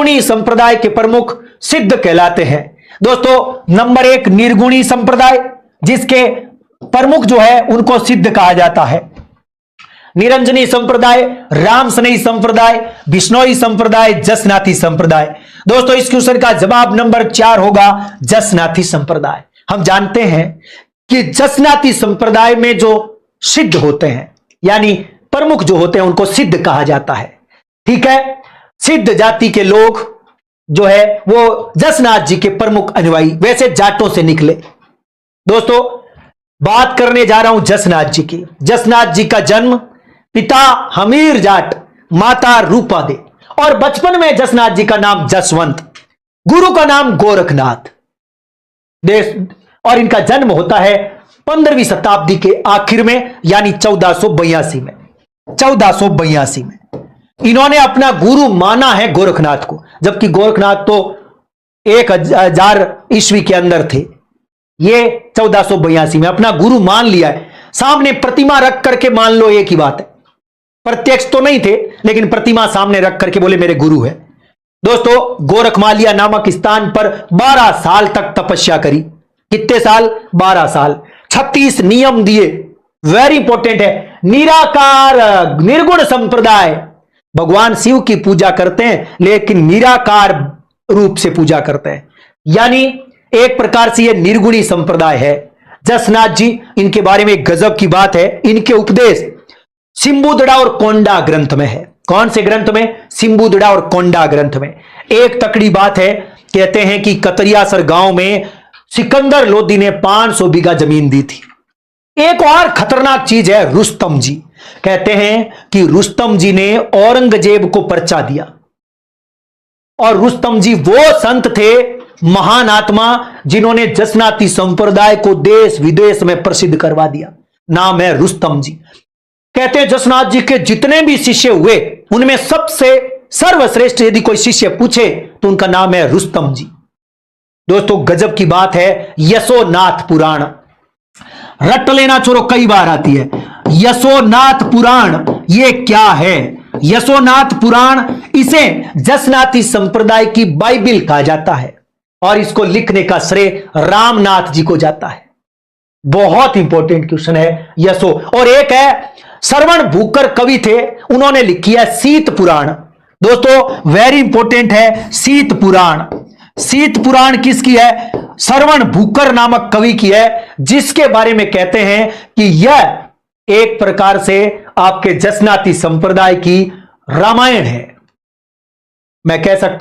निर्गुणी संप्रदाय के प्रमुख सिद्ध कहलाते हैं। दोस्तों नंबर 1 निर्गुणी संप्रदाय, जिसके प्रमुख जो है उनको सिद्ध कहा जाता है। निरंजनी संप्रदाय, रामसनई संप्रदाय, बिश्नोई संप्रदाय, जसनाथी संप्रदाय। दोस्तों इस क्वेश्चन का जवाब नंबर 4 होगा जसनाथी संप्रदाय। हम जानते हैं कि जसनाती संप्रदाय में जो सिद्ध होते हैं यानी प्रमुख जो होते हैं उनको सिद्ध कहा जाता है। ठीक है, सिद्ध जाति के लोग जो है वो जसनाथ जी के प्रमुख अनुयायी, वैसे जाटों से निकले। दोस्तों बात करने जा रहा हूं जसनाथ जी की। जसनाथ जी का जन्म पिता हमीर जाट, माता रूपा दे, और बचपन में जसनाथ जी का नाम जसवंत, गुरु का नाम गोरखनाथ देश, और इनका जन्म होता है 15वीं शताब्दी के आखिर में यानी 1482 में। 1482 में इन्होंने अपना गुरु माना है गोरखनाथ को, जबकि गोरखनाथ तो 1000 ईस्वी के अंदर थे। ये 1482 में अपना गुरु मान लिया है। सामने प्रतिमा रख करके मान लो, एक ही बात है, प्रत्यक्ष तो नहीं थे लेकिन प्रतिमा सामने रख करके बोले मेरे गुरु है। दोस्तों गोरखमालिया नामक स्थान पर 12 साल तक तपस्या करी। कितने साल? 12 साल। 36 नियम दिए। वेरी इंपॉर्टेंट है। निराकार निर्गुण संप्रदाय, भगवान शिव की पूजा करते हैं लेकिन निराकार रूप से पूजा करते हैं, यानी एक प्रकार से यह निर्गुणी संप्रदाय है। जसनाथ जी, इनके बारे में गजब की बात है, इनके उपदेश सिंबुदड़ा और कोंडा ग्रंथ में है। कौन से ग्रंथ में? सिंबुदड़ा और कोंडा ग्रंथ में। एक तकड़ी बात है, कहते हैं कि कतरियासर गांव में सिकंदर लोदी ने 500 बीघा जमीन दी थी। एक और खतरनाक चीज है, रुस्तम जी। कहते हैं कि रुस्तम जी ने औरंगजेब को पर्चा दिया, और रुस्तम जी वो संत थे, महान आत्मा, जिन्होंने जसनाती संप्रदाय को देश विदेश में प्रसिद्ध करवा दिया। नाम है रुस्तम जी। कहते हैं जसनाथ जी के जितने भी शिष्य हुए उनमें सबसे सर्वश्रेष्ठ यदि कोई शिष्य पूछे तो उनका नाम है रुस्तम जी। दोस्तों गजब की बात है, यशोनाथ पुराण रट लेना छोरो, कई बार आती है। यशोनाथ पुराण ये क्या है? यशोनाथ पुराण, इसे जसनाती संप्रदाय की बाइबिल कहा जाता है और इसको लिखने का श्रेय रामनाथ जी को जाता है। बहुत इंपॉर्टेंट क्वेश्चन है यशो। और एक है श्रवण भूकर कवि थे, उन्होंने लिखी है शीत पुराण। दोस्तों वेरी इंपॉर्टेंट है शीत पुराण। शीत पुराण किसकी है? श्रवण भूकर नामक कवि की है, जिसके बारे में कहते हैं कि यह एक प्रकार से आपके जसनाती संप्रदाय की रामायण है। मैं कह सकता